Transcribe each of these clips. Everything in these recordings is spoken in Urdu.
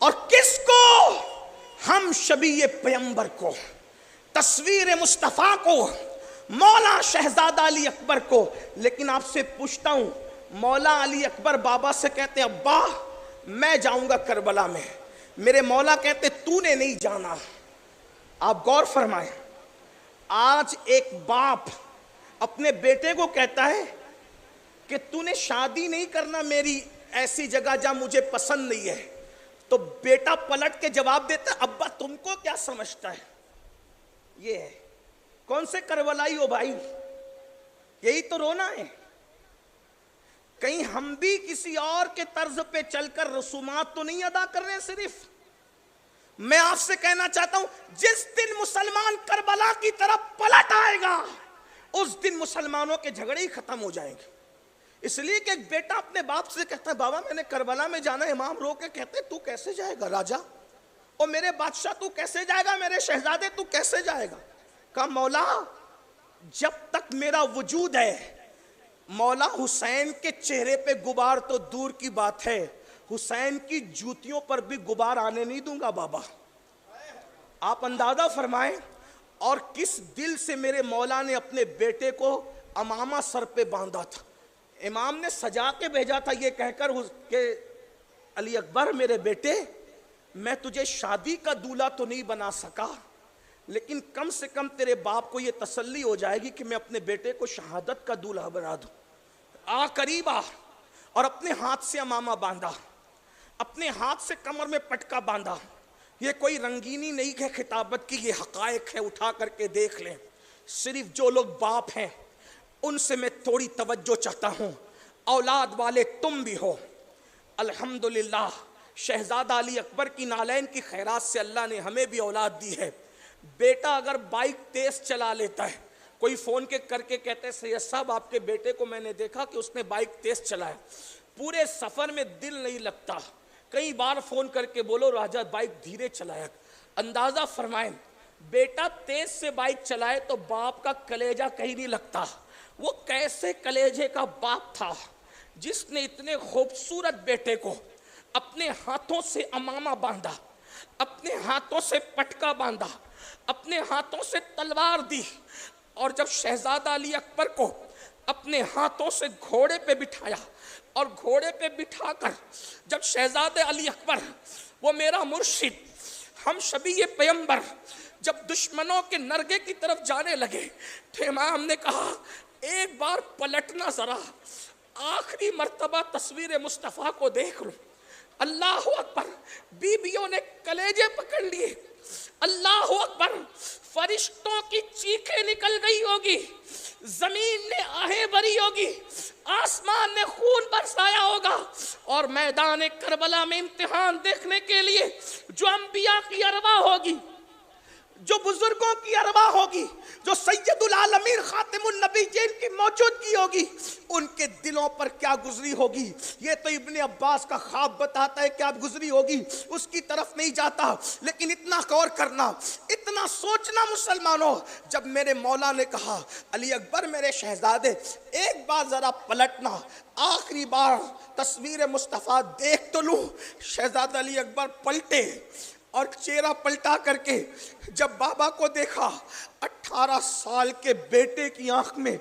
اور کس کو؟ ہم شبیہ پیغمبر کو، تصویر مصطفیٰ کو، مولا شہزادہ علی اکبر کو۔ لیکن آپ سے پوچھتا ہوں، مولا علی اکبر بابا سے کہتے ابا میں جاؤں گا کربلا میں، میرے مولا کہتے تو نے نہیں جانا۔ آپ غور فرمائیں، آج ایک باپ اپنے بیٹے کو کہتا ہے کہ تو نے شادی نہیں کرنا میری ایسی جگہ جہاں مجھے پسند نہیں ہے، تو بیٹا پلٹ کے جواب دیتا ہے ابا تم کو کیا سمجھتا ہے؟ یہ ہے کون سے کربلائی ہو بھائی؟ یہی تو رونا ہے۔ کہیں ہم بھی کسی اور کے طرز پہ چل کر رسومات تو نہیں ادا کر رہے؟ صرف میں آپ سے کہنا چاہتا ہوں، جس دن مسلمان کربلا کی طرف پلٹ آئے گا اس دن مسلمانوں کے جھگڑے ہی ختم ہو جائیں گے۔ اس لیے کہ ایک بیٹا اپنے باپ سے کہتا ہے بابا میں نے کربلا میں جانا ہے، امام رو کے کہتے تو کیسے جائے گا راجا، اور میرے بادشاہ تو کیسے جائے گا، میرے شہزادے تو کیسے جائے گا؟ کہا مولا جب تک میرا وجود ہے، مولا حسین کے چہرے پہ غبار تو دور کی بات ہے، حسین کی جوتیوں پر بھی غبار آنے نہیں دوں گا بابا۔ آپ اندازہ فرمائیں اور کس دل سے میرے مولا نے اپنے بیٹے کو امامہ سر پہ باندھا تھا۔ امام نے سجا کے بھیجا تھا یہ کہہ کر کہ علی اکبر میرے بیٹے میں تجھے شادی کا دولہا تو نہیں بنا سکا، لیکن کم سے کم تیرے باپ کو یہ تسلی ہو جائے گی کہ میں اپنے بیٹے کو شہادت کا دولہا بنا دوں۔ قریب آ اور اپنے ہاتھ سے امامہ باندھا، اپنے ہاتھ سے کمر میں پٹکا باندھا۔ یہ کوئی رنگینی نہیں ہے خطابت کی، یہ حقائق ہے، اٹھا کر کے دیکھ لیں۔ صرف جو لوگ باپ ہیں ان سے میں تھوڑی توجہ چاہتا ہوں، اولاد والے تم بھی ہو، الحمدللہ شہزادہ علی اکبر کی نالین کی خیرات سے اللہ نے ہمیں بھی اولاد دی ہے۔ بیٹا اگر بائک تیز چلا لیتا ہے، کوئی فون کر کے کہتے ہیں سید صاحب آپ کے بیٹے کو میں نے دیکھا کہ اس نے بائک تیز چلایا، پورے سفر میں دل نہیں لگتا، کئی بار فون کر کے بولو راجہ بائک دھیرے چلایا۔ اندازہ فرمائیں بیٹا تیز سے بائک چلائے تو باپ کا کلیجہ کہیں نہیں لگتا۔ وہ کیسے کلیجے کا باپ تھا جس نے اتنے خوبصورت بیٹے کو اپنے ہاتھوں سے امامہ باندھا، اپنے ہاتھوں سے پٹکا باندھا، اپنے ہاتھوں سے تلوار دی، اور جب شہزادہ علی اکبر کو اپنے ہاتھوں سے گھوڑے پہ بٹھایا، اور گھوڑے پہ بٹھا کر جب شہزادہ علی اکبر وہ میرا مرشد ہم شبیہ پیغمبر جب دشمنوں کے نرگے کی طرف جانے لگے تو امام نے کہا ایک بار پلٹنا ذرا، آخری مرتبہ تصویر مصطفیٰ کو دیکھ لوں۔ اللہ اکبر، بیویوں نے کلیجے پکڑ لیے، اللہ اکبر، فرشتوں کی چیخیں نکل گئی ہوگی، زمین نے آہیں بھری ہوگی، آسمان نے خون برسایا ہوگا، اور میدان کربلا میں امتحان دیکھنے کے لیے جو انبیاء کی ارواح ہوگی، جو بزرگوں کی ارواح ہوگی، جو سید العالمین خاتم النبیین کی موجودگی ہوگی، ان کے دلوں پر کیا گزری ہوگی، یہ تو ابن عباس کا خواب بتاتا ہے کیا گزری ہوگی، اس کی طرف نہیں جاتا، لیکن اتنا غور کرنا، اتنا سوچنا مسلمانوں، جب میرے مولا نے کہا علی اکبر میرے شہزادے ایک بار ذرا پلٹنا، آخری بار تصویر مصطفیٰ دیکھ تو لوں۔ شہزادہ علی اکبر پلٹے اور چہرہ پلٹا کر کے جب بابا کو دیکھا، 18 سال کے بیٹے کی آنکھ میں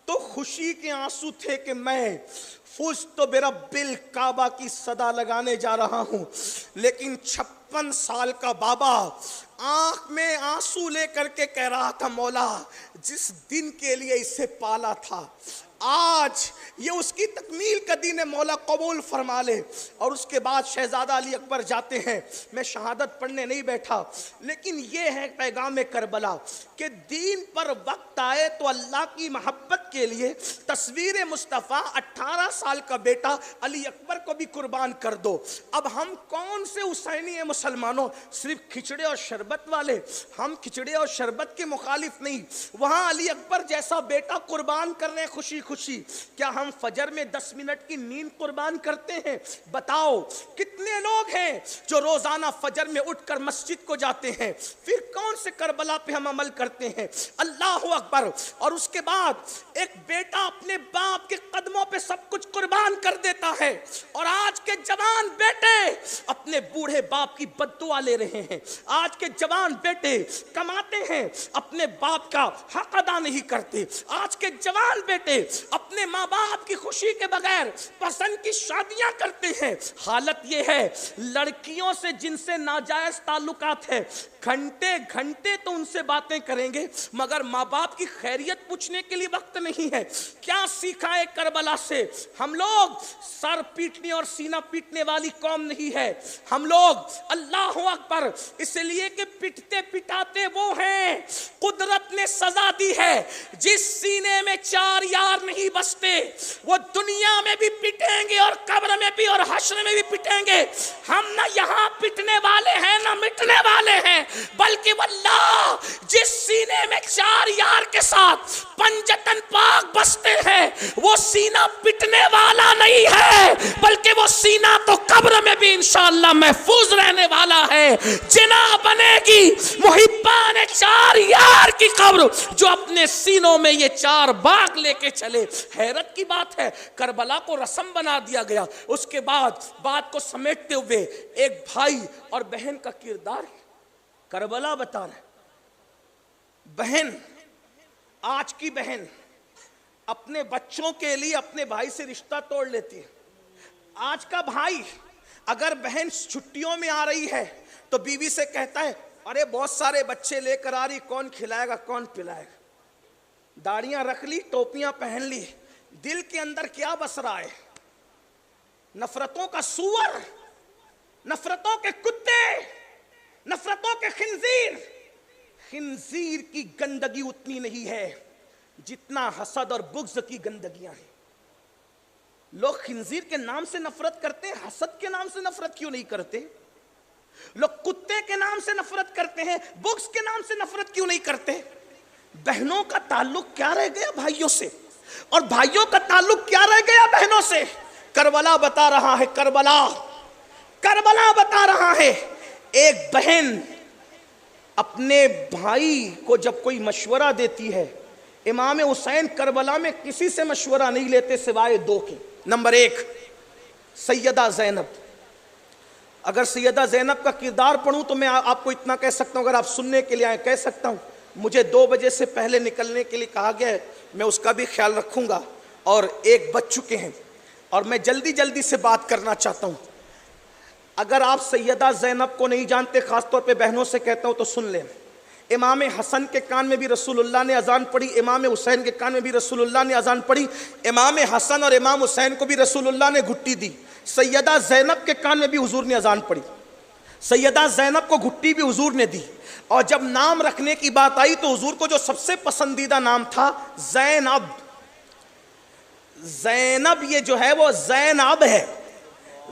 تو خوشی کے آنسو تھے کہ میں فزت برب الکعبہ کی صدا لگانے جا رہا ہوں، لیکن 56 سال کا بابا آنکھ میں آنسو لے کر کے کہہ رہا تھا مولا جس دن کے لیے اسے پالا تھا آج یہ اس کی تکمیل کا دن ہے، مولا قبول فرما لے۔ اور اس کے بعد شہزادہ علی اکبر جاتے ہیں، میں شہادت پڑھنے نہیں بیٹھا، لیکن یہ ہے پیغام کربلا کہ دین پر وقت آئے تو اللہ کی محبت کے لیے تصویر مصطفیٰ 18 سال کا بیٹا علی اکبر کو بھی قربان کر دو۔ اب ہم کون سے حسینی ہیں مسلمانوں؟ صرف کھچڑے اور شربت والے؟ ہم کھچڑے اور شربت کے مخالف نہیں، وہاں علی اکبر جیسا بیٹا قربان کر رہے ہیں خوشی خوشی. کیا ہم فجر میں 10 منٹ کی نیند قربان کرتے ہیں؟ بتاؤ کتنے لوگ ہیں جو روزانہ فجر میں اٹھ کر مسجد کو جاتے ہیں؟ پھر کون سے کربلا پہ ہم عمل کرتے ہیں؟ اللہ اکبر. اور اس کے بعد ایک بیٹا اپنے باپ کے قدموں پہ سب کچھ قربان کر دیتا ہے، اور آج کے جوان بیٹے اپنے بوڑھے باپ کی بد دعا لے رہے ہیں. آج کے جوان بیٹے کماتے ہیں، اپنے باپ کا حق ادا نہیں کرتے. آج کے جوان بیٹے اپنے ماں باپ کی خوشی کے بغیر پسند کی شادیاں کرتے ہیں. حالت یہ ہے لڑکیوں سے جن سے ناجائز تعلقات ہے، گھنٹے گھنٹے تو ان سے باتیں کریں گے مگر ماں باپ کی خیریت پوچھنے کے لیے وقت نہیں ہے. کیا سیکھا ہے کربلا سے؟ ہم لوگ سر پیٹنے اور سینہ پیٹنے والی قوم نہیں ہے. ہم لوگ اللہ اکبر اس لیے کہ پٹتے پٹاتے وہ ہیں. قدرت نے سزا دی ہے، جس سینے میں 4 یار نہیں بستے وہ دنیا میں بھی پٹیں گے اور قبر میں بھی اور حشر میں بھی پٹیں گے. ہم نہ یہاں پٹنے والے ہیں نہ مٹنے والے ہیں، بلکہ واللہ جس سینے میں 4 یار کے ساتھ پنجتن پاک بستے ہیں وہ سینہ پٹنے والا نہیں ہے، بلکہ وہ سینہ تو قبر میں بھی انشاءاللہ محفوظ رہنے والا ہے. جنا بنے گی محبان 4 یار کی قبر جو اپنے سینوں میں یہ 4 باغ لے کے چلے. حیرت کی بات ہے کربلا کو رسم بنا دیا گیا. اس کے بعد بات کو سمیٹتے ہوئے ایک بھائی اور بہن کا کردار کربلا بتا رہے. بہن، آج کی بہن اپنے بچوں کے لیے اپنے بھائی سے رشتہ توڑ لیتی ہے. آج کا بھائی اگر بہن چھٹیوں میں آ رہی ہے تو بیوی سے کہتا ہے ارے بہت سارے بچے لے کر آ رہی، کون کھلائے گا کون پلائے گا. داڑیاں رکھ لی، ٹوپیاں پہن لی، دل کے اندر کیا بس رہا ہے؟ نفرتوں کا سور، نفرتوں کے کتے، نفرتوں کے خنزیر. خنزیر کی گندگی اتنی نہیں ہے جتنا حسد اور بغض کی گندگیاں ہیں. لوگ خنزیر کے نام سے نفرت کرتے ہیں، حسد کے نام سے نفرت کیوں نہیں کرتے؟ لوگ کتے کے نام سے نفرت کرتے ہیں، بغض کے نام سے نفرت کیوں نہیں کرتے؟ بہنوں کا تعلق کیا رہ گیا بھائیوں سے، اور بھائیوں کا تعلق کیا رہ گیا بہنوں سے؟ کربلا بتا رہا ہے، کربلا بتا رہا ہے. ایک بہن اپنے بھائی کو جب کوئی مشورہ دیتی ہے، امام حسین کربلا میں کسی سے مشورہ نہیں لیتے سوائے 2 کے. نمبر 1 سیدہ زینب. اگر سیدہ زینب کا کردار پڑھوں تو میں آپ کو اتنا کہہ سکتا ہوں، اگر آپ سننے کے لیے آئے کہہ سکتا ہوں مجھے 2 بجے سے پہلے نکلنے کے لیے کہا گیا ہے، میں اس کا بھی خیال رکھوں گا، اور 1 بج چکے ہیں اور میں جلدی سے بات کرنا چاہتا ہوں. اگر آپ سیدہ زینب کو نہیں جانتے، خاص طور پہ بہنوں سے کہتا ہوں تو سن لیں. امام حسن کے کان میں بھی رسول اللہ نے اذان پڑھی، امام حسین کے کان میں بھی رسول اللہ نے اذان پڑھی. امام حسن اور امام حسین کو بھی رسول اللہ نے گھٹی دی. سیدہ زینب کے کان میں بھی حضور نے اذان پڑھی. سیدہ زینب کو گھٹی بھی حضور نے دی. اور جب نام رکھنے کی بات آئی تو حضور کو جو سب سے پسندیدہ نام تھا زینب. زینب یہ جو ہے وہ زینب ہے.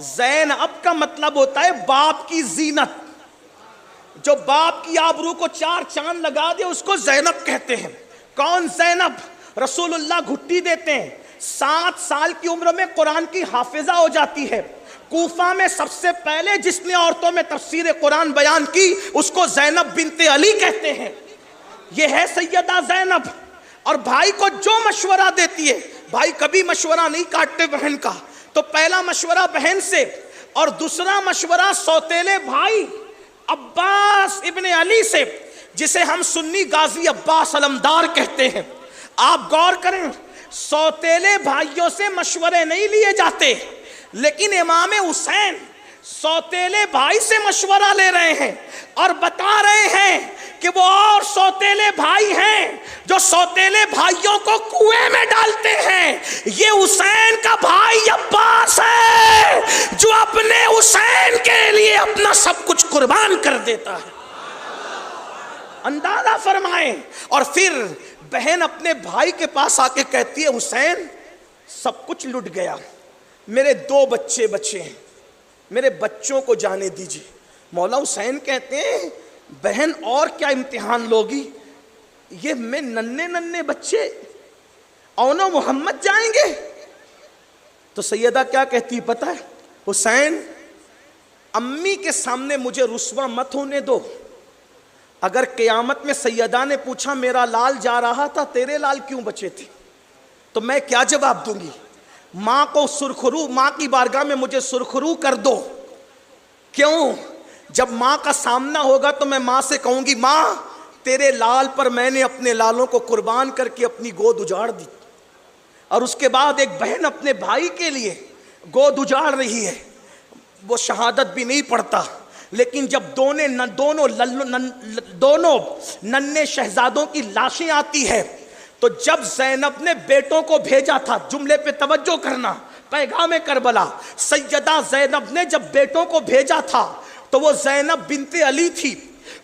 زینب کا مطلب ہوتا ہے باپ کی زینت. جو باپ کی آبرو کو 4 چاند لگا دے اس کو زینب کہتے ہیں. کون زینب؟ رسول اللہ گھٹی دیتے ہیں. 7 سال کی عمر میں قرآن کی حافظہ ہو جاتی ہے. کوفہ میں سب سے پہلے جس نے عورتوں میں تفسیر قرآن بیان کی اس کو زینب بنت علی کہتے ہیں. یہ ہے سیدہ زینب. اور بھائی کو جو مشورہ دیتی ہے، بھائی کبھی مشورہ نہیں کاٹتے بہن کا، تو پہلا مشورہ بہن سے اور دوسرا مشورہ سوتیلے بھائی عباس ابن علی سے، جسے ہم سنی غازی عباس علمدار کہتے ہیں. آپ غور کریں، سوتیلے بھائیوں سے مشورے نہیں لیے جاتے، لیکن امام حسین سوتیلے بھائی سے مشورہ لے رہے ہیں اور بتا رہے ہیں کہ وہ اور سوتیلے بھائی ہیں جو سوتیلے بھائیوں کو کنویں میں ڈالتے ہیں. یہ حسین کا بھائی عباس ہے جو اپنے حسین کے لیے اپنا سب کچھ قربان کر دیتا ہے. اندازہ فرمائیں. اور پھر بہن اپنے بھائی کے پاس آ کے کہتی ہے حسین سب کچھ لٹ گیا، میرے 2 بچے بچے ہیں، میرے بچوں کو جانے دیجیے. مولا حسین کہتے ہیں بہن اور کیا امتحان لوگی، یہ میں ننے بچے اونو محمد جائیں گے؟ تو سیدہ کیا کہتی پتہ ہے؟ حسین امی کے سامنے مجھے رسوا مت ہونے دو. اگر قیامت میں سیدہ نے پوچھا میرا لال جا رہا تھا تیرے لال کیوں بچے تھے تو میں کیا جواب دوں گی؟ ماں کو سرخرو، ماں کی بارگاہ میں مجھے سرخرو کر دو. کیوں؟ جب ماں کا سامنا ہوگا تو میں ماں سے کہوں گی ماں تیرے لال پر میں نے اپنے لالوں کو قربان کر کے اپنی گود اجاڑ دی. اور اس کے بعد ایک بہن اپنے بھائی کے لیے گود اجاڑ رہی ہے، وہ شہادت بھی نہیں پڑھتا، لیکن جب دونوں ننھے شہزادوں کی لاشیں آتی ہے تو جب زینب نے بیٹوں کو بھیجا تھا، جملے پہ توجہ کرنا، پیغام کربلا، سیدہ زینب نے جب بیٹوں کو بھیجا تھا تو وہ زینب بنت علی تھی،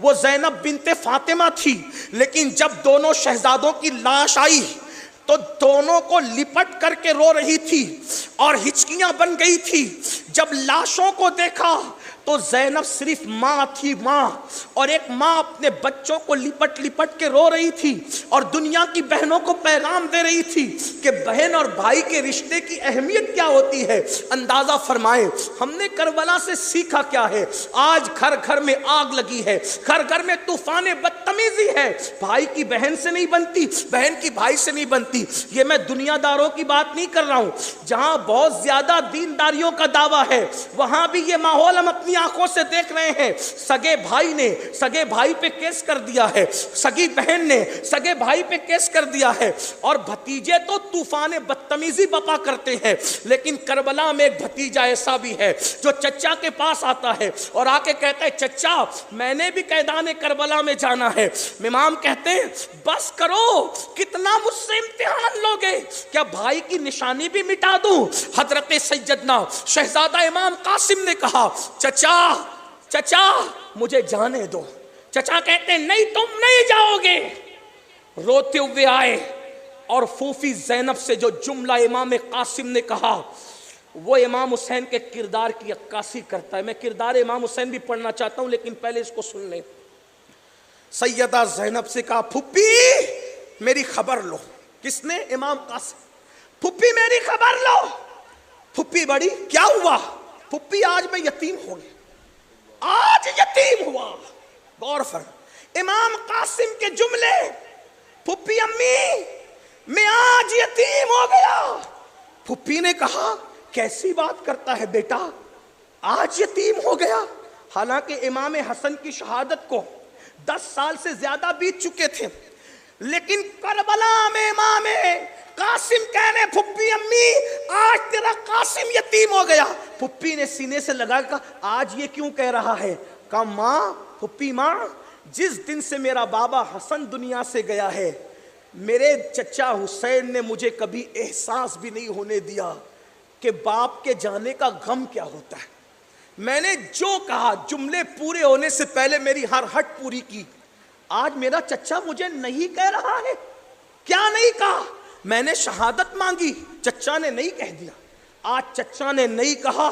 وہ زینب بنت فاطمہ تھی، لیکن جب دونوں شہزادوں کی لاش آئی تو دونوں کو لپٹ کر کے رو رہی تھی اور ہچکیاں بن گئی تھی. جب لاشوں کو دیکھا تو زینب صرف ماں تھی، ماں، اور ایک ماں اپنے بچوں کو لپٹ لپٹ کے رو رہی تھی اور دنیا کی بہنوں کو پیغام دے رہی تھی کہ بہن اور بھائی کے رشتے کی اہمیت کیا ہوتی ہے. اندازہ فرمائیں ہم نے کربلا سے سیکھا کیا ہے. آج گھر گھر میں آگ لگی ہے، گھر گھر میں طوفان بدتمیزی ہے، بھائی کی بہن سے نہیں بنتی، بہن کی بھائی سے نہیں بنتی. یہ میں دنیا داروں کی بات نہیں کر رہا ہوں، جہاں بہت زیادہ دینداریوں کا دعویٰ ہے وہاں بھی یہ ماحول ہم اپنی آنکھوں سے دیکھ رہے ہیں. سگے بھائی نے سگے بھائی پہ کیس کر دیا ہے، سگی بہن نے سگے بھائی پہ کیس کر دیا ہے، اور بھتیجے تو طوفان بدتمیزی بپا کرتے ہیں. لیکن کربلا میں ایک بھتیجا ایسا بھی ہے جو چچا کے پاس آتا ہے اور آ کے کہتا ہے چچا میں نے بھی میدان کربلا میں جانا ہے. امام کہتے ہیں بس کرو، کتنا مجھ سے امتحان لوگے، کیا بھائی کی نشانی بھی مٹا دوں؟ حضرت سیدنا شہزادہ امام قاسم نے کہا چچا مجھے جانے دو. چچا کہتے ہیں نہیں تم نہیں جاؤ گے. روتے ہوئے آئے اور پھوپھی زینب سے جو جملہ امام قاسم نے کہا وہ امام حسین کے کردار کی عکاسی کرتا ہے. میں کردار امام حسین بھی پڑھنا چاہتا ہوں لیکن پہلے اس کو سن لیں. سیدہ زینب سے کہا پھوپھی میری خبر لو. کس نے؟ امام قاسم. پھوپھی میری خبر لو. پھوپھی بڑی کیا ہوا؟ پھوپھی آج میں یتیم ہو گئی، آج یتیم ہوا. غور فرم امام قاسم کے جملے، پھوپھی امی میں آج یتیم ہو گیا. پھوپھی نے کہا کیسی بات کرتا ہے بیٹا، آج یتیم ہو گیا؟ حالانکہ امام حسن کی شہادت کو 10 سال سے زیادہ بیت چکے تھے، لیکن کربلا میں امام قاسم کہنے پھوپھی امی آج تیرا قاسم یتیم ہو گیا. پھوپھی نے سینے سے لگا کہا آج یہ کیوں کہہ رہا ہے؟ کہا ماں، پھوپھی ماں، جس دن سے میرا بابا حسن دنیا سے گیا ہے میرے چچا حسین نے مجھے کبھی احساس بھی نہیں ہونے دیا کہ باپ کے جانے کا غم کیا ہوتا ہے. میں نے جو کہا جملے پورے ہونے سے پہلے میری ہر ہٹ پوری کی. آج میرا چچا مجھے نہیں کہہ رہا ہے. کیا نہیں کہا؟ میں نے شہادت مانگی، چچا نے نہیں کہہ دیا. آج چچا نے نہیں کہا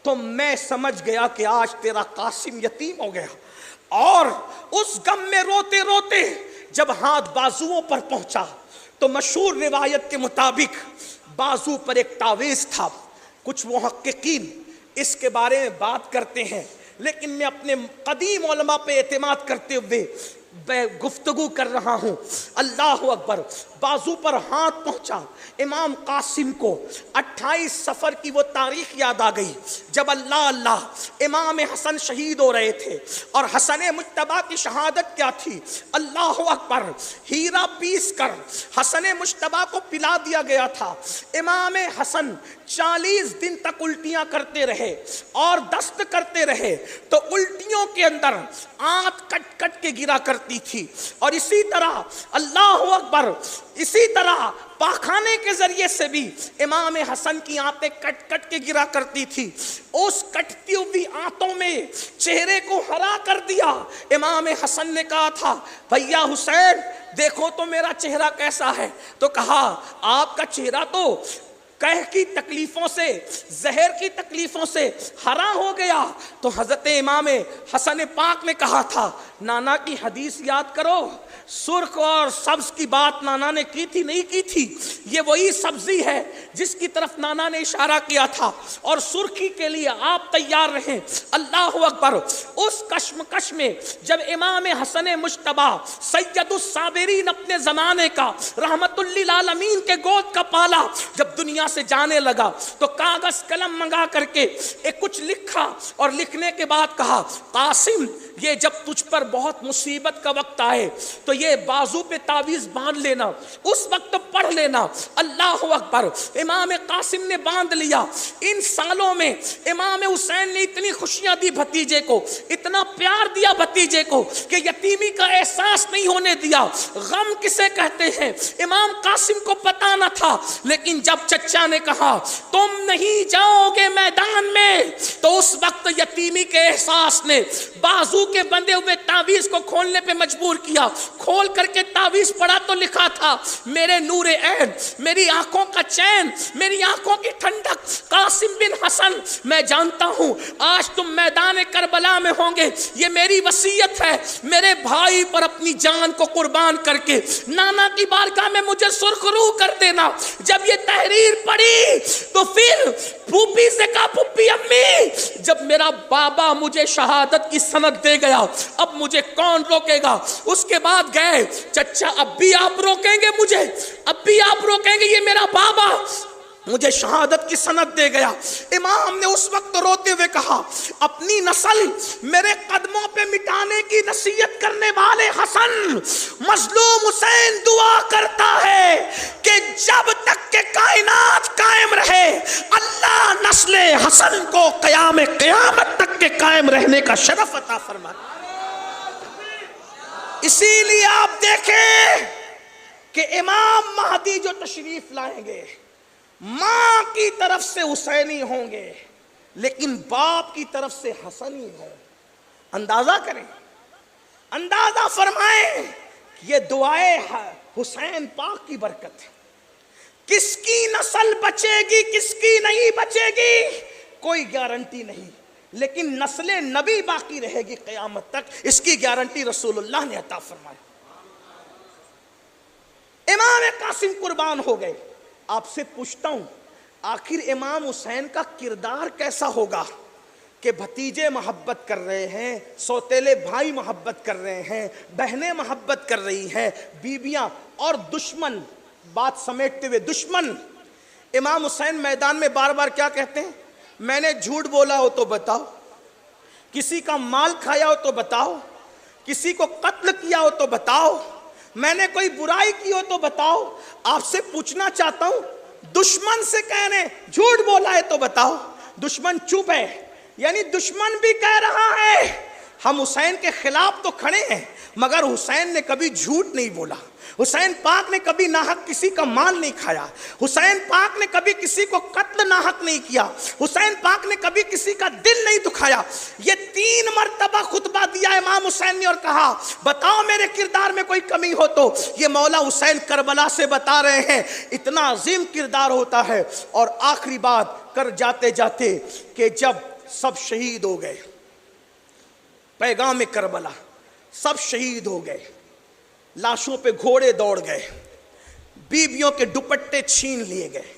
تو میں سمجھ گیا کہ آج تیرا قاسم یتیم ہو گیا. اور اس غم میں روتے روتے جب ہاتھ بازوؤں پر پہنچا تو مشہور روایت کے مطابق بازو پر ایک تعویذ تھا. کچھ محققین اس کے بارے میں بات کرتے ہیں، لیکن میں اپنے قدیم علماء پہ اعتماد کرتے ہوئے گفتگو کر رہا ہوں. اللہ اکبر. بازو پر ہاتھ پہنچا. امام قاسم کو 28 صفر کی وہ تاریخ یاد آ گئی جب اللہ امام حسن شہید ہو رہے تھے. اور حسن مجتبیٰ کی شہادت کیا تھی؟ اللہ اکبر. ہیرا پیس کر حسن مجتبیٰ کو پلا دیا گیا تھا. امام حسن 40 دن تک الٹیاں کرتے رہے اور دست کرتے رہے تو الٹیوں کے اندر آنت کٹ کٹ کے گرا کرتی تھی. اور اسی طرح اللہ اکبر، اسی طرح پاخانے کے ذریعے سے بھی امام حسن کی آنتیں کٹ کٹ کے گرا کرتی تھی. اس کٹتی ہوئی آنتوں میں چہرے کو ہرا کر دیا. امام حسن نے کہا تھا بھیا حسین دیکھو تو میرا چہرہ کیسا ہے، تو کہا آپ کا چہرہ تو قحط کی تکلیفوں سے، زہر کی تکلیفوں سے ہرا ہو گیا تو حضرت امام حسن پاک نے کہا تھا نانا کی حدیث یاد کرو، سرخ اور سبز کی بات نانا نے کی تھی نہیں کی تھی، یہ وہی سبزی ہے جس کی طرف نانا نے اشارہ کیا تھا، اور سرخی کے لیے آپ تیار رہیں۔ اللہ اکبر۔ اس کشمکش میں جب امام حسن مجتبی سید الصابرین اپنے زمانے کا رحمت للعالمین کے گود کا پالا جب دنیا سے جانے لگا تو کاغذ قلم منگا کر کے ایک کچھ لکھا، اور لکھنے کے بعد کہا قاسم یہ جب تجھ پر بہت مصیبت کا وقت آئے تو یہ بازو پہ تعویذ باندھ لینا، اس وقت پڑھ لینا۔ اللہ اکبر۔ امام قاسم نے باندھ لیا۔ ان سالوں میں امام حسین نے اتنی خوشیاں دی بھتیجے کو، اتنا پیار دیا بھتیجے کو کہ یتیمی کا احساس نہیں ہونے دیا۔ غم کسے کہتے ہیں امام قاسم کو پتا نہ تھا، لیکن جب چچا نے کہا تم نہیں جاؤ گے میدان میں تو اس وقت یتیمی کے احساس نے بازو کے بندے ہوئے تعویذ کو کھولنے پہ مجبور کیا۔ کھول کر کے تعویذ پڑھا تو لکھا تھا میرے نور عین، میری آنکھوں کا چین، میری آنکھوں کی ٹھنڈک، قاسم بن حسن میں جانتا ہوں آج تم میدان کربلا میں ہوں گے، یہ میری وصیت ہے، میرے بھائی پر اپنی جان کو قربان کر کے نانا کی بارگاہ میں مجھے سرخ روح کر دینا۔ جب یہ تحریر پڑھی تو پھر پھوپھی سے کہا پھوپھی امی جب میرا بابا مجھے شہادت کی سند دے گیا اب مجھے کون روکے گا؟ اس کے بعد گئے چچا اب بھی آپ روکیں گے مجھے؟ اب بھی آپ روکیں گے؟ یہ میرا بابا مجھے شہادت کی سند دے گیا۔ امام نے اس وقت روتے ہوئے کہا اپنی نسل میرے قدموں پہ مٹانے کی نصیحت کرنے والے حسن، مظلوم حسین دعا کرتا ہے کہ جب تک کہ کائنات قائم رہے اللہ نسل حسن کو قیامت تک کے قائم رہنے کا شرف عطا فرمائے۔ اسی لیے آپ دیکھیں کہ امام مہدی جو تشریف لائیں گے ماں کی طرف سے حسینی ہوں گے لیکن باپ کی طرف سے حسنی ہوں۔ اندازہ کریں، اندازہ فرمائیں، یہ دعائے حسین پاک کی برکت ہے۔ کس کی نسل بچے گی کس کی نہیں بچے گی کوئی گارنٹی نہیں، لیکن نسل نبی باقی رہے گی قیامت تک، اس کی گارنٹی رسول اللہ نے عطا فرمائی۔ امام قاسم قربان ہو گئے۔ آپ سے پوچھتا ہوں آخر امام حسین کا کردار کیسا ہوگا کہ بھتیجے محبت کر رہے ہیں، سوتیلے بھائی محبت کر رہے ہیں، بہنیں محبت کر رہی ہیں، بیویاں، اور دشمن، بات سمیٹتے ہوئے دشمن۔ امام حسین میدان میں بار بار کیا کہتے ہیں؟ میں نے جھوٹ بولا ہو تو بتاؤ، کسی کا مال کھایا ہو تو بتاؤ، کسی کو قتل کیا ہو تو بتاؤ، میں نے کوئی برائی کی ہو تو بتاؤ۔ آپ سے پوچھنا چاہتا ہوں دشمن سے کہہ رہے جھوٹ بولا ہے تو بتاؤ، دشمن چپ ہے، یعنی دشمن بھی کہہ رہا ہے ہم حسین کے خلاف تو کھڑے ہیں مگر حسین نے کبھی جھوٹ نہیں بولا، حسین پاک نے کبھی ناحق کسی کا مال نہیں کھایا، حسین پاک نے کبھی کسی کو قتل ناحق نہیں کیا، حسین پاک نے کبھی کسی کا دل نہیں دکھایا۔ یہ 3 مرتبہ خطبہ دیا امام حسین نے اور کہا بتاؤ میرے کردار میں کوئی کمی ہو تو۔ یہ مولا حسین کربلا سے بتا رہے ہیں اتنا عظیم کردار ہوتا ہے۔ اور آخری بات کر جاتے جاتے کہ جب سب شہید ہو گئے، پیغام کربلا، سب شہید ہو گئے، لاشوں پہ گھوڑے دوڑ گئے، بیویوں کے دوپٹے چھین لیے گئے۔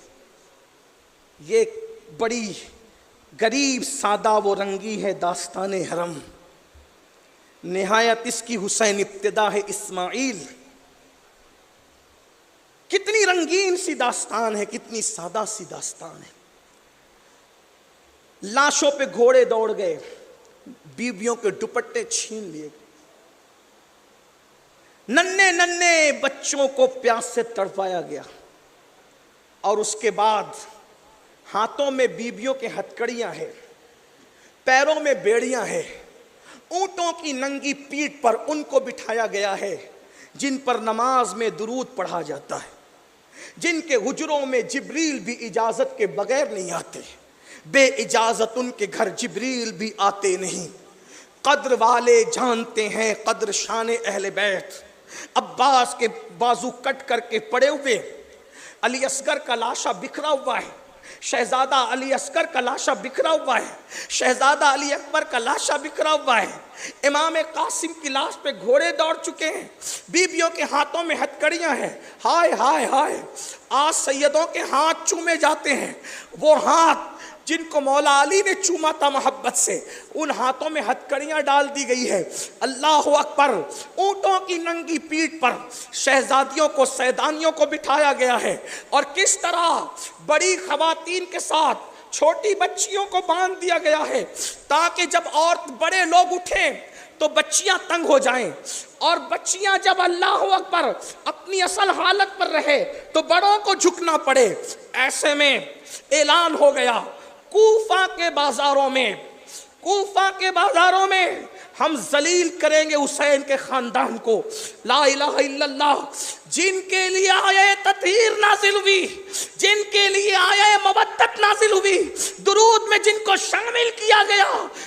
یہ بڑی غریب سادہ و رنگی ہے داستان حرم، نہایت اس کی حسین ابتدا ہے اسماعیل۔ کتنی رنگین سی داستان ہے، کتنی سادہ سی داستان ہے۔ لاشوں پہ گھوڑے دوڑ گئے، بیویوں کے دوپٹے چھین لیے گئے، ننھے ننھے بچوں کو پیاس سے تڑپایا گیا، اور اس کے بعد ہاتھوں میں بیویوں کے ہتکڑیاں ہیں، پیروں میں بیڑیاں ہیں، اونٹوں کی ننگی پیٹھ پر ان کو بٹھایا گیا ہے جن پر نماز میں درود پڑھا جاتا ہے، جن کے حجروں میں جبریل بھی اجازت کے بغیر نہیں آتے، بے اجازت ان کے گھر جبریل بھی آتے نہیں۔ قدر والے جانتے ہیں قدر شان اہل بیت۔ عباس کے بازو کٹ کر کے پڑے ہوئے، علی اصغر کا لاشا بکھرا ہوا ہے، شہزادہ علی اصغر کا لاشا بکھرا ہوا ہے، شہزادہ علی اکبر کا لاشا بکھرا ہوا ہے، امام قاسم کی لاش پہ گھوڑے دوڑ چکے ہیں، بیویوں کے ہاتھوں میں ہتھکڑیاں ہیں، ہائے ہائے ہائے، آج سیدوں کے ہاتھ چومے جاتے ہیں، وہ ہاتھ جن کو مولا علی نے چوما تھا محبت سے، ان ہاتھوں میں ہتھکڑیاں ڈال دی گئی ہے۔ اللہ اکبر، اونٹوں کی ننگی پیٹھ پر شہزادیوں کو، سیدانیوں کو بٹھایا گیا ہے، اور کس طرح بڑی خواتین کے ساتھ چھوٹی بچیوں کو باندھ دیا گیا ہے، تاکہ جب عورت بڑے لوگ اٹھیں تو بچیاں تنگ ہو جائیں، اور بچیاں جب اللہ اکبر اپنی اصل حالت پر رہے تو بڑوں کو جھکنا پڑے۔ ایسے میں اعلان ہو گیا، کوفہ کے بازاروں میں، کوفہ کے بازاروں میں ہم ذلیل کریں گے حسین کے خاندان کو۔ لا الہ الا اللہ، جن کے لیے آیہ تطہیر نازل ہوئی، جن کے لیے آیہ مودت نازل ہوئی، درود میں جن کو شامل کیا گیا،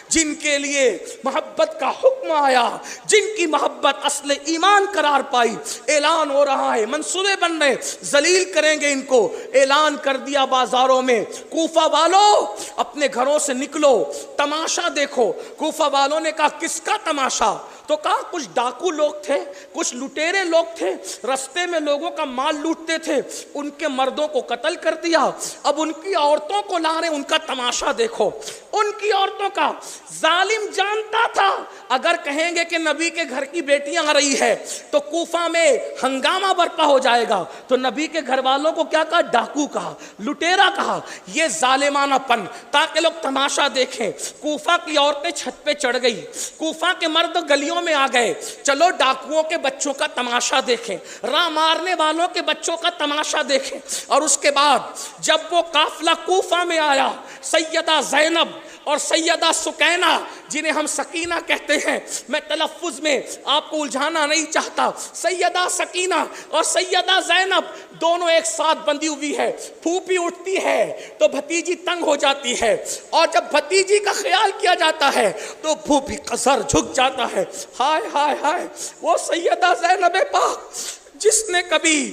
جن کے لیے محبت کا حکم آیا، جن کی محبت اصل ایمان قرار پائی، اعلان ہو رہا ہے، منصوبے بن رہے، ذلیل کریں گے ان کو۔ اعلان کر دیا بازاروں میں، کوفہ والوں اپنے گھروں سے نکلو، تماشا دیکھو۔ کوفہ والوں نے کہا کس کا تماشا؟ تو کہا کچھ ڈاکو لوگ تھے، کچھ لٹیرے لوگ تھے، رستے میں لوگوں کا مال لوٹتے تھے، ان کے مردوں کو قتل کر دیا، اب ان کی عورتوں کو لا رہے، ان کا تماشا دیکھو۔ ان کی عورتوں کا ظالم جانتا تھا اگر کہیں گے کہ نبی کے گھر کی بیٹیاں آ رہی ہے تو کوفہ میں ہنگامہ برپا ہو جائے گا، تو نبی کے گھر والوں کو کیا کہا؟ ڈاکو کہا، لٹیرا کہا۔ یہ ظالمانہ پن، تاکہ لوگ تماشا دیکھیں۔ کوفہ کی عورتیں چھت پہ چڑھ گئی، کوفہ کے مرد گلیوں میں آ گئے، چلو ڈاکوؤں کے بچوں کا تماشا دیکھیں، راہ مارنے والوں کے بچوں کا تماشا دیکھیں۔ اور اس کے بعد جب وہ قافلہ کوفہ میں آیا، سیدہ زینب اور سیدہ سکینہ، جنہیں ہم سکینہ کہتے ہیں، میں تلفظ میں آپ کو الجھانا نہیں چاہتا، سیدہ سکینہ اور سیدہ زینب دونوں ایک ساتھ بندھی ہوئی ہے۔ پھوپھی اٹھتی ہے تو بھتیجی تنگ ہو جاتی ہے، اور جب بھتیجی کا خیال کیا جاتا ہے تو پھوپھی کا سر جھک جاتا ہے۔ ہائے ہائے ہائے، وہ سیدہ زینب پاک جس نے کبھی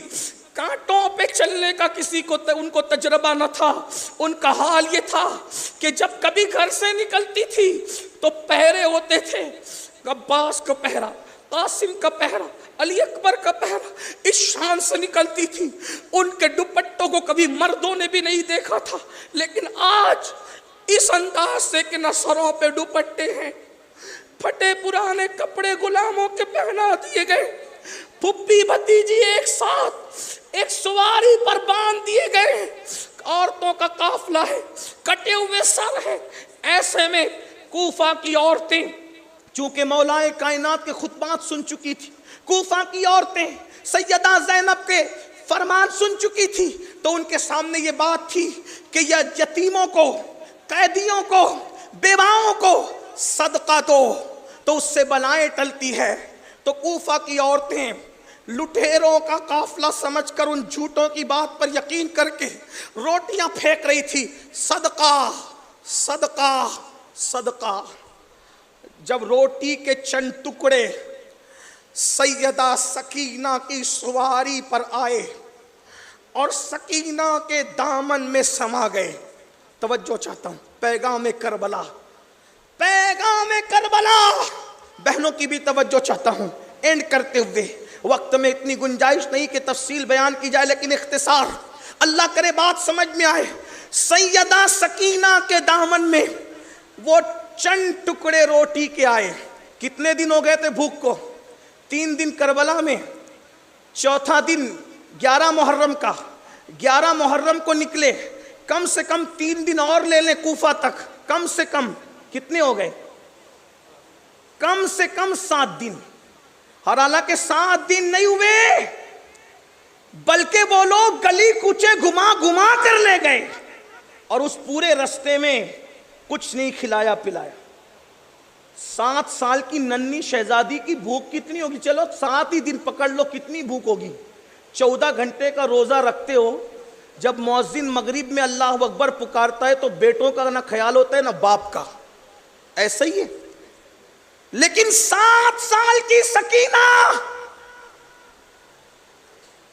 کانٹوں پہ چلنے کا کسی کو ان کو تجربہ نہ تھا، ان کا حال یہ تھا کہ جب کبھی گھر سے نکلتی تھی تو پہرے ہوتے تھے، عباس کا پہرا، قاسم کا پہرا، علی اکبر کا پہرا، اس شان سے نکلتی تھی۔ ان کے دوپٹوں کو کبھی مردوں نے بھی نہیں دیکھا تھا، لیکن آج اس انداز سے کہ نہ سروں پہ دوپٹے ہیں، پھٹے پرانے کپڑے غلاموں کے پہنا دیے گئے، پھپھی بھتیجی ایک ساتھ ایک سواری پر باندھ دیے گئے، عورتوں کا قافلہ ہے، کٹے ہوئے سر ہے۔ ایسے میں کوفہ کی عورتیں چونکہ مولائے کائنات کے خطبات سن چکی تھی، کوفہ کی عورتیں سیدہ زینب کے فرمان سن چکی تھی، تو ان کے سامنے یہ بات تھی کہ یہ یتیموں کو، قیدیوں کو، بیواؤں کو صدقہ دو تو اس سے بلائیں ٹلتی ہے۔ تو کوفہ کی عورتیں لٹیروں کا قافلہ سمجھ کر ان جھوٹوں کی بات پر یقین کر کے روٹیاں پھینک رہی تھی، صدقہ صدقہ صدقہ۔ جب روٹی کے چند ٹکڑے سیدہ سکینہ کی سواری پر آئے اور سکینہ کے دامن میں سما گئے، توجہ چاہتا ہوں، پیغام کربلا، پیغام کربلا، بہنوں کی بھی توجہ چاہتا ہوں۔ اینڈ کرتے ہوئے وقت میں اتنی گنجائش نہیں کہ تفصیل بیان کی جائے، لیکن اختصار، اللہ کرے بات سمجھ میں آئے۔ سیدہ سکینہ کے دامن میں وہ چند ٹکڑے روٹی کے آئے۔ کتنے دن ہو گئے تھے بھوک کو؟ 3 دن کربلا میں، چوتھا دن 11 محرم کا، 11 محرم کو نکلے، کم سے کم 3 دن اور لے لیں کوفہ تک، کم سے کم کتنے ہو گئے؟ کم سے کم 7 دن۔ اور حالانکہ 7 دن نہیں ہوئے، بلکہ وہ لوگ گلی کوچے گھما گھما کر لے گئے، اور اس پورے رستے میں کچھ نہیں کھلایا پلایا۔ 7 سال کی ننھی شہزادی کی بھوک کتنی ہوگی؟ چلو 7 ہی دن پکڑ لو، کتنی بھوک ہوگی؟ 14 گھنٹے کا روزہ رکھتے ہو، جب مؤذن مغرب میں اللہ اکبر پکارتا ہے تو بیٹوں کا نہ خیال ہوتا ہے نہ باپ کا، ایسا ہی ہے۔ لیکن 7 سال کی سکینہ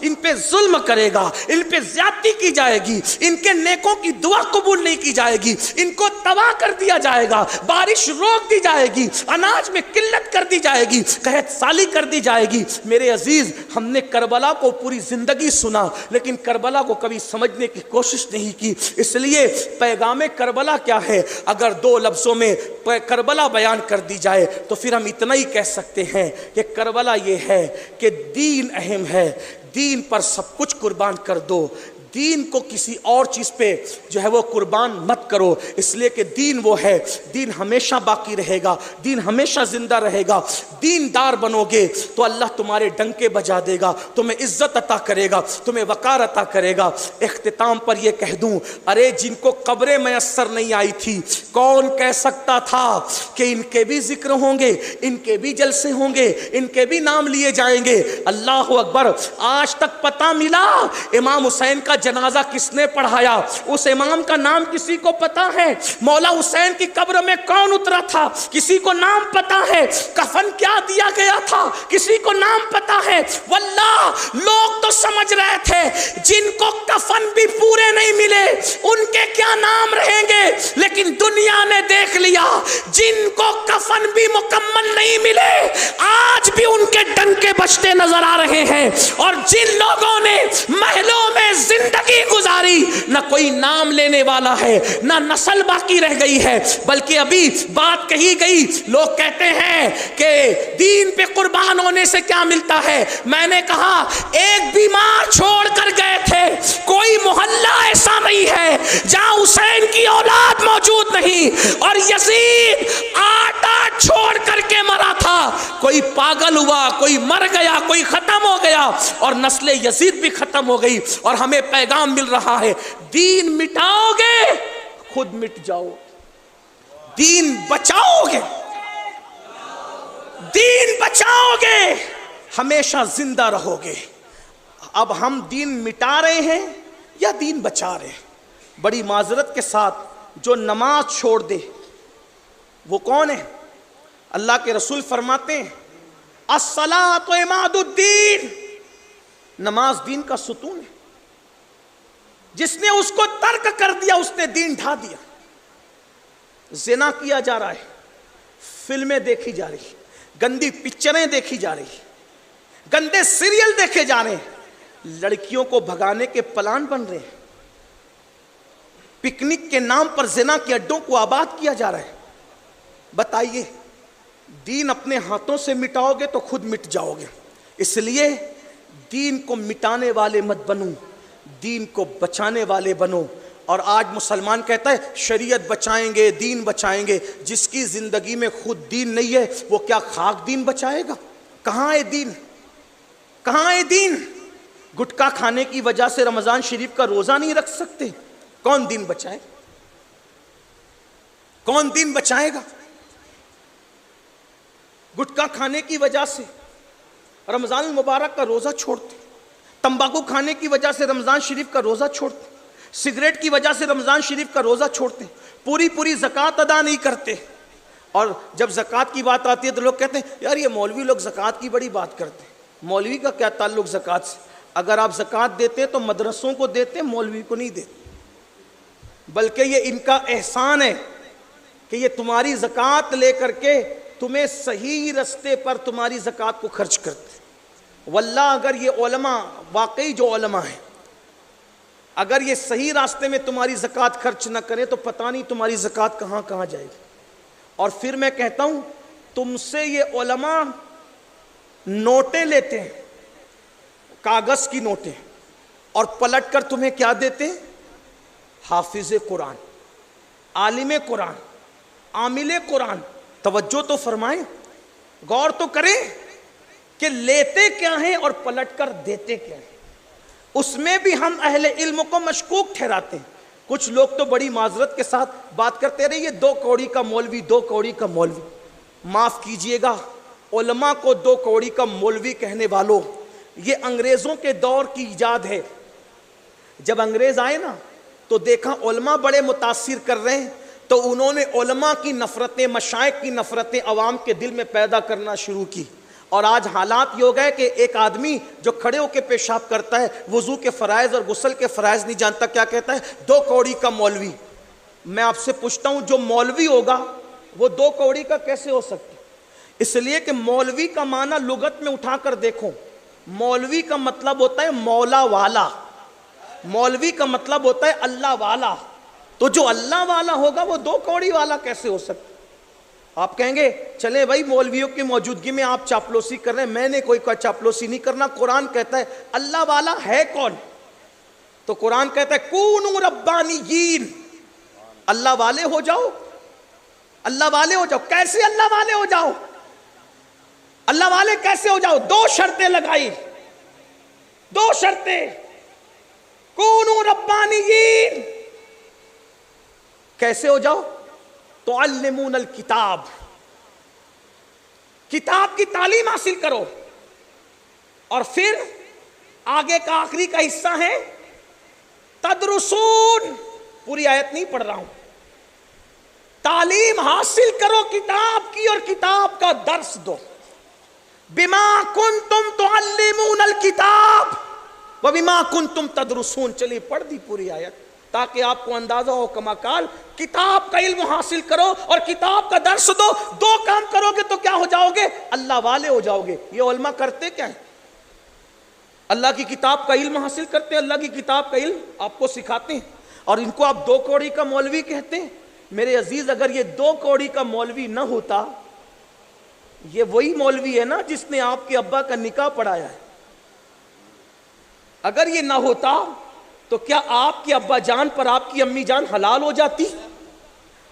ان پہ ظلم کرے گا، ان پہ زیادتی کی جائے گی، ان کے نیکوں کی دعا قبول نہیں کی جائے گی، ان کو تباہ کر دیا جائے گا، بارش روک دی جائے گی، اناج میں قلت کر دی جائے گی، قحط سالی کر دی جائے گی۔ میرے عزیز، ہم نے کربلا کو پوری زندگی سنا لیکن کربلا کو کبھی سمجھنے کی کوشش نہیں کی۔ اس لیے پیغام کربلا کیا ہے؟ اگر دو لفظوں میں کربلا بیان کر دی جائے تو پھر ہم اتنا ہی کہہ سکتے ہیں کہ کربلا یہ ہے کہ دین اہم ہے، دین پر سب کچھ قربان کر دو، دین کو کسی اور چیز پہ جو ہے وہ قربان مت کرو، اس لیے کہ دین وہ ہے، دین ہمیشہ باقی رہے گا، دین ہمیشہ زندہ رہے گا۔ دیندار بنو گے تو اللہ تمہارے ڈنکے بجا دے گا، تمہیں عزت عطا کرے گا، تمہیں وقار عطا کرے گا۔ اختتام پر یہ کہہ دوں، ارے جن کو قبریں میسر نہیں آئی تھی، کون کہہ سکتا تھا کہ ان کے بھی ذکر ہوں گے، ان کے بھی جلسے ہوں گے، ان کے بھی نام لیے جائیں گے؟ اللہ اکبر! آج تک پتہ ملا امام حسین کا جنازہ کس نے پڑھایا؟ اس امام کا نام کسی کو پتا ہے؟ مولا حسین کی قبر میں کون اترا تھا؟ کسی کو نام پتا ہے؟ کفن کیا دیا گیا تھا؟ کسی کو نام پتا ہے؟ واللہ لوگ تو سمجھ رہے تھے جن کو کفن بھی پورے نہیں ملے ان کے کیا نام رہیں گے، لیکن دنیا نے دیکھ لیا جن کو کفن بھی مکمل نہیں ملے آج بھی ان کے ڈنکے بجتے نظر آ رہے ہیں، اور جن لوگوں نے محلوں میں زندگی گزاری نہ کوئی نام لینے والا ہے، نہ نسل باقی رہ گئی ہے، بلکہ ابھی بات کہی گئی، لوگ کہتے ہیں کہ دین پہ قربان ہونے سے کیا ملتا ہے؟ میں نے کہا ایک بیمار چھوڑ کر گئے تھے، کوئی محلہ ایسا نہیں ہے جہاں حسین کی اولاد موجود نہیں، اور یزید آٹا چھوڑ کر کے مرا تھا، کوئی پاگل ہوا، کوئی مر گیا، کوئی ختم ہو گیا، اور نسل یزید بھی ختم ہو گئی۔ اور ہمیں پیغام مل رہا ہے، دین مٹاؤ گے خود مٹ جاؤ، دین بچاؤ گے، دین بچاؤ گے ہمیشہ زندہ رہو گے۔ اب ہم دین مٹا رہے ہیں یا دین بچا رہے ہیں؟ بڑی معذرت کے ساتھ جو نماز چھوڑ دے وہ کون ہے؟ اللہ کے رسول فرماتے ہیں الصلاۃ عماد الدین، نماز دین کا ستون ہے، جس نے اس کو ترک کر دیا اس نے دین ڈھا دیا۔ زنا کیا جا رہا ہے، فلمیں دیکھی جا رہی، گندی پکچریں دیکھی جا رہی، گندے سیریل دیکھے جا رہے ہیں، لڑکیوں کو بھگانے کے پلان بن رہے ہیں، پکنک کے نام پر زنا کے اڈوں کو آباد کیا جا رہا ہے۔ بتائیے، دین اپنے ہاتھوں سے مٹاؤ گے تو خود مٹ جاؤ گے، اس لیے دین کو مٹانے والے مت بنو، دین کو بچانے والے بنو۔ اور آج مسلمان کہتا ہے شریعت بچائیں گے، دین بچائیں گے، جس کی زندگی میں خود دین نہیں ہے وہ کیا خاک دین بچائے گا؟ کہاں ہے دین؟ کہاں ہے دین؟ گٹکا کھانے کی وجہ سے رمضان شریف کا روزہ نہیں رکھ سکتے، کون دین بچائے؟ کون دین بچائے گا؟ گٹکا کھانے کی وجہ سے رمضان المبارک کا روزہ چھوڑتے، تمباکو کھانے کی وجہ سے رمضان شریف کا روزہ چھوڑتے، سگریٹ کی وجہ سے رمضان شریف کا روزہ چھوڑتے، پوری زکوٰۃ ادا نہیں کرتے، اور جب زکوٰۃ کی بات آتی ہے تو لوگ کہتے ہیں یار یہ مولوی لوگ زکوٰۃ کی بڑی بات کرتے ہیں۔ مولوی کا کیا تعلق زکوٰۃ سے؟ اگر آپ زکوٰۃ دیتے تو مدرسوں کو دیتے، مولوی کو نہیں دیتے، بلکہ یہ ان کا احسان ہے کہ یہ تمہاری زکوٰۃ لے کر کے تمہیں صحیح رستے پر تمہاری زکوٰۃ کو خرچ کرتے۔ واللہ اگر یہ علماء، واقعی جو علماء ہیں، اگر یہ صحیح راستے میں تمہاری زکوٰۃ خرچ نہ کریں تو پتہ نہیں تمہاری زکوٰۃ کہاں کہاں جائے گی۔ اور پھر میں کہتا ہوں تم سے یہ علماء نوٹیں لیتے ہیں، کاغذ کی نوٹیں، اور پلٹ کر تمہیں کیا دیتے ہیں؟ حافظ قرآن، عالم قرآن، عامل قرآن۔ توجہ تو فرمائیں، غور تو کریں کہ لیتے کیا ہیں اور پلٹ کر دیتے کیا ہیں۔ اس میں بھی ہم اہل علم کو مشکوک ٹھہراتے ہیں۔ کچھ لوگ تو بڑی معذرت کے ساتھ بات کرتے رہے یہ 2 کوڑی کا مولوی، 2 کوڑی کا مولوی۔ معاف کیجئے گا، علماء کو 2 کوڑی کا مولوی کہنے والوں، یہ انگریزوں کے دور کی ایجاد ہے۔ جب انگریز آئے نا تو دیکھا علماء بڑے متاثر کر رہے ہیں، تو انہوں نے علماء کی نفرتیں، مشائخ کی نفرتیں عوام کے دل میں پیدا کرنا شروع کی، اور آج حالات یہ ہو گئے کہ ایک آدمی جو کھڑے ہو کے پیشاب کرتا ہے وضو کے فرائض اور غسل کے فرائض نہیں جانتا، کیا کہتا ہے؟ 2 کوڑی کا مولوی۔ میں آپ سے پوچھتا ہوں جو مولوی ہوگا وہ 2 کوڑی کا کیسے ہو سکتا؟ اس لیے کہ مولوی کا معنی لغت میں اٹھا کر دیکھو، مولوی کا مطلب ہوتا ہے مولا والا، مولوی کا مطلب ہوتا ہے اللہ والا۔ تو جو اللہ والا ہوگا وہ 2 کوڑی والا کیسے ہو سکتا؟ آپ کہیں گے چلے بھائی مولویوں کی موجودگی میں آپ چاپلوسی کر رہے ہیں، میں نے کوئی چاپلوسی نہیں کرنا۔ قرآن کہتا ہے اللہ والا ہے کون؟ تو قرآن کہتا ہے کونوا ربانیین، اللہ والے ہو جاؤ، اللہ والے ہو جاؤ۔ کیسے اللہ والے ہو جاؤ؟ اللہ والے کیسے ہو جاؤ؟ 2 شرطیں لگائی، 2 شرطیں۔ کونوا ربانیین، کیسے ہو جاؤ؟ تعلمون الکتاب، کتاب کی تعلیم حاصل کرو، اور پھر آگے کا آخری کا حصہ ہے تدرسون، پوری آیت نہیں پڑھ رہا ہوں، تعلیم حاصل کرو کتاب کی اور کتاب کا درس دو۔ بما کنتم تعلمون الکتاب وبما کنتم تدرسون۔ چلیے پڑھ دی پوری آیت تاکہ آپ کو اندازہ ہو کما کال، کتاب کا علم حاصل کرو اور کتاب کا درس دو۔ 2 کام کرو گے تو کیا ہو جاؤ گے؟ اللہ والے ہو جاؤ گے۔ یہ علماء کرتے کیا ہیں؟ اللہ کی کتاب کا علم حاصل کرتے ہیں، اللہ کی کتاب کا علم آپ کو سکھاتے ہیں، اور ان کو آپ 2 کوڑی کا مولوی کہتے ہیں۔ میرے عزیز اگر یہ 2 کوڑی کا مولوی نہ ہوتا، یہ وہی مولوی ہے نا جس نے آپ کے ابا کا نکاح پڑھایا ہے، اگر یہ نہ ہوتا تو کیا آپ کے ابا جان پر آپ کی امی جان حلال ہو جاتی؟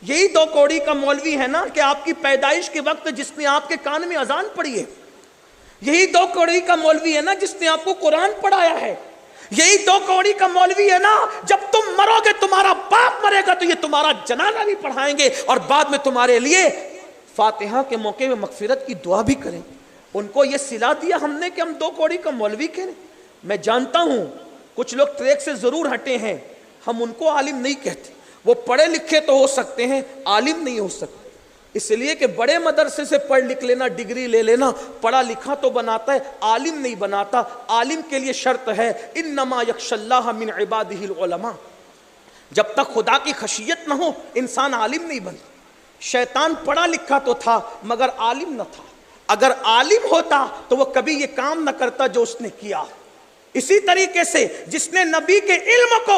یہی 2 کوڑی کا مولوی ہے نا کہ آپ کی پیدائش کے وقت جس نے آپ کے کان میں اذان پڑھی ہے، یہی 2 کوڑی کا مولوی ہے نا جس نے آپ کو قرآن پڑھایا ہے، یہی 2 کوڑی کا مولوی ہے نا جب تم مرو گے تمہارا باپ مرے گا تو یہ تمہارا جنازہ بھی پڑھائیں گے اور بعد میں تمہارے لیے فاتحہ کے موقع میں مغفرت کی دعا بھی کریں۔ ان کو یہ صلہ دیا ہم نے کہ ہم 2 کوڑی کا مولوی کہہ رہے ہیں۔ میں جانتا ہوں کچھ لوگ ٹریک سے ضرور ہٹے ہیں، ہم ان کو عالم نہیں کہتے، وہ پڑھے لکھے تو ہو سکتے ہیں، عالم نہیں ہو سکتے، اس لیے کہ بڑے مدرسے سے پڑھ لکھ لینا، ڈگری لے لینا پڑھا لکھا تو بناتا ہے، عالم نہیں بناتا۔ عالم کے لیے شرط ہے انما یخشی اللہ من عبادہ العلماء، جب تک خدا کی خشیت نہ ہو انسان عالم نہیں بنتا۔ شیطان پڑھا لکھا تو تھا مگر عالم نہ تھا، اگر عالم ہوتا تو وہ کبھی یہ کام نہ کرتا جو اس نے کیا۔ اسی طریقے سے جس نے نبی کے علم کو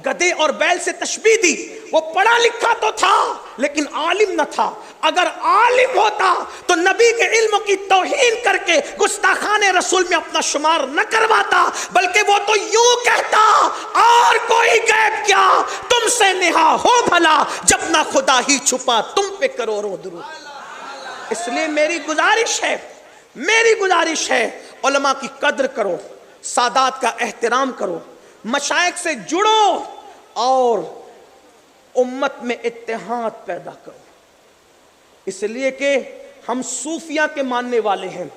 گدھے اور بیل سے تشبیہ دی وہ پڑھا لکھا تو تھا لیکن عالم نہ تھا، اگر عالم ہوتا تو نبی کے علم کی توہین کر کے گستاخان رسول میں اپنا شمار نہ کرواتا، بلکہ وہ تو یوں کہتا اور کوئی غیب کیا تم سے نہا ہو بھلا، جب نہ خدا ہی چھپا تم پہ کروڑوں درود۔ اس لیے میری گزارش ہے علماء کی قدر کرو، سادات کا احترام کرو، مشائخ سے جڑو اور امت میں اتحاد پیدا کرو۔ اس لیے کہ ہم صوفیہ کے ماننے والے ہیں،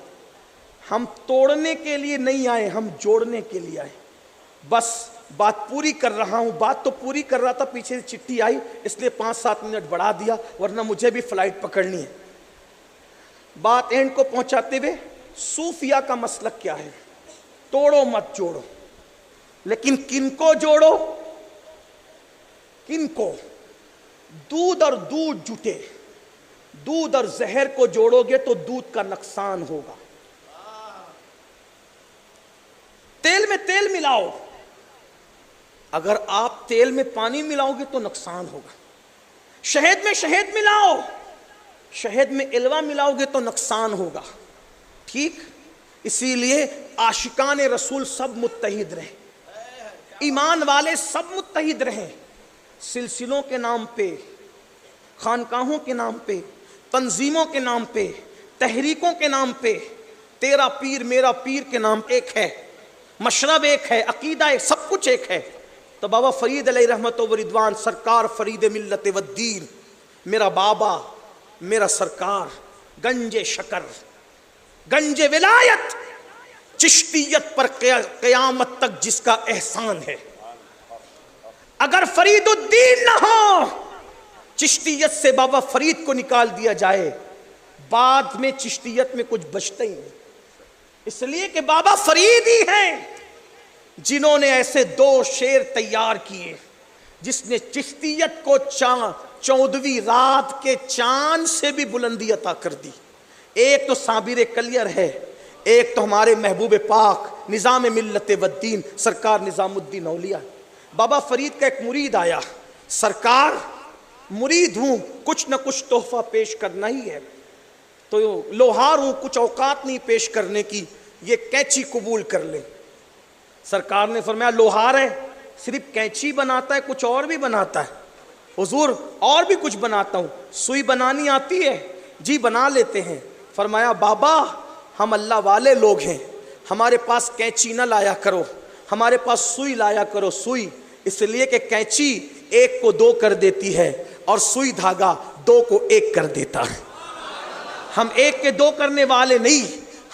ہم توڑنے کے لیے نہیں آئے، ہم جوڑنے کے لیے آئے۔ بس بات پوری کر رہا ہوں، بات تو پوری کر رہا تھا، پیچھے سے چٹھی آئی اس لیے 5-7 منٹ بڑھا دیا، ورنہ مجھے بھی فلائٹ پکڑنی ہے۔ بات اینڈ کو پہنچاتے ہوئے صوفیہ کا مسلک کیا ہے؟ توڑو مت جوڑو، لیکن کن کو جوڑو؟ کن کو؟ دودھ اور دودھ جٹے، دودھ اور زہر کو جوڑو گے تو دودھ کا نقصان ہوگا۔ تیل میں تیل ملاؤ، اگر آپ تیل میں پانی ملاؤ گے تو نقصان ہوگا۔ شہد میں شہد ملاؤ، شہد میں الوا ملاؤ گے تو نقصان ہوگا۔ ٹھیک؟ اسی لیے عاشقان رسول سب متحد رہے، ایمان والے سب متحد رہیں، سلسلوں کے نام پہ، خانقاہوں کے نام پہ، تنظیموں کے نام پہ، تحریکوں کے نام پہ، تیرا پیر میرا پیر کے نام ایک ہے، مشرب ایک ہے، عقیدہ ایک، سب کچھ ایک ہے۔ تو بابا فرید علیہ رحمت و رضوان سرکار فرید ملت و الدین، میرا بابا میرا سرکار، گنج شکر، گنج ولایت، چشتیت پر قیامت تک جس کا احسان ہے۔ اگر فرید الدین نہ ہو، چشتیت سے بابا فرید کو نکال دیا جائے، بعد میں چشتیت میں کچھ بچتا ہی نہیں۔ اس لیے کہ بابا فرید ہی ہیں جنہوں نے ایسے دو شعر تیار کیے جس نے چشتیت کو 14ویں رات کے چاند سے بھی بلندی عطا کر دی. ایک تو صابر کلیر ہے، ایک تو ہمارے محبوب پاک نظام ملت والدین سرکار نظام الدین اولیاء. بابا فرید کا ایک مرید آیا، سرکار مرید ہوں، کچھ نہ کچھ تحفہ پیش کرنا ہی ہے، تو لوہار ہوں، کچھ اوقات نہیں پیش کرنے کی، یہ کینچی قبول کر لیں. سرکار نے فرمایا لوہار ہے، صرف کینچی بناتا ہے کچھ اور بھی بناتا ہے؟ حضور اور بھی کچھ بناتا ہوں. سوئی بنانی آتی ہے؟ جی بنا لیتے ہیں. فرمایا بابا ہم اللہ والے لوگ ہیں، ہمارے پاس کینچی نہ لایا کرو، ہمارے پاس سوئی لایا کرو. سوئی اس لیے کہ کینچی 1 کو 2 کر دیتی ہے اور سوئی دھاگا 2 کو 1 کر دیتا ہے. ہم 1 کے 2 کرنے والے نہیں،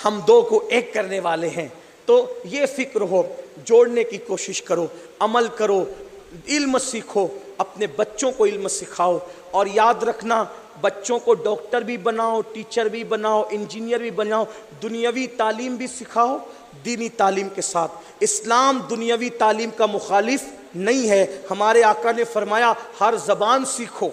ہم 2 کو 1 کرنے والے ہیں. تو یہ فکر ہو، جوڑنے کی کوشش کرو، عمل کرو، علم سیکھو، اپنے بچوں کو علم سکھاؤ. اور یاد رکھنا بچوں کو ڈاکٹر بھی بناؤ، ٹیچر بھی بناؤ، انجینئر بھی بناؤ، دنیاوی تعلیم بھی سکھاؤ دینی تعلیم کے ساتھ. اسلام دنیاوی تعلیم کا مخالف نہیں ہے. ہمارے آقا نے فرمایا ہر زبان سیکھو،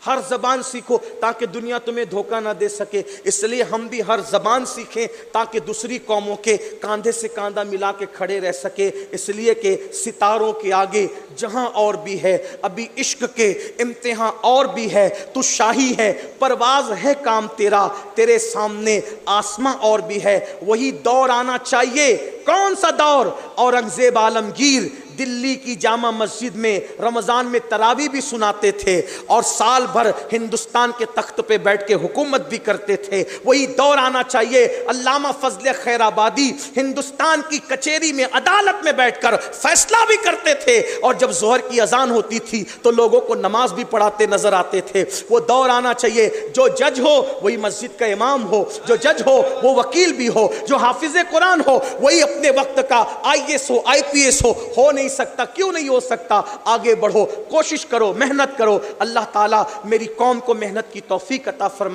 ہر زبان سیکھو تاکہ دنیا تمہیں دھوکہ نہ دے سکے. اس لیے ہم بھی ہر زبان سیکھیں تاکہ دوسری قوموں کے کاندھے سے کاندھا ملا کے کھڑے رہ سکے. اس لیے کہ ستاروں کے آگے جہاں اور بھی ہے، ابھی عشق کے امتحان اور بھی ہے. تو شاہی ہے، پرواز ہے کام تیرا، تیرے سامنے آسماں اور بھی ہے. وہی دور آنا چاہیے. کون سا دور؟ اورنگزیب عالمگیر دلی کی جامع مسجد میں رمضان میں تراویح بھی سناتے تھے اور سال بھر ہندوستان کے تخت پہ بیٹھ کے حکومت بھی کرتے تھے. وہی دور آنا چاہیے. علامہ فضل خیر آبادی ہندوستان کی کچہری میں عدالت میں بیٹھ کر فیصلہ بھی کرتے تھے، اور جب ظہر کی اذان ہوتی تھی تو لوگوں کو نماز بھی پڑھاتے نظر آتے تھے. وہ دور آنا چاہیے. جو جج ہو وہی مسجد کا امام ہو، جو جج ہو وہ وکیل بھی ہو، جو حافظ قرآن ہو وہی اپنے وقت کا IAS ہو، IPS ہو نہیں سکتا. کیوں نہیں ہو سکتا؟ آگے بڑھو، کوشش کرو، محنت کرو. اللہ تعالیٰ میری قوم کو محنت کی توفیق عطا فرمائے.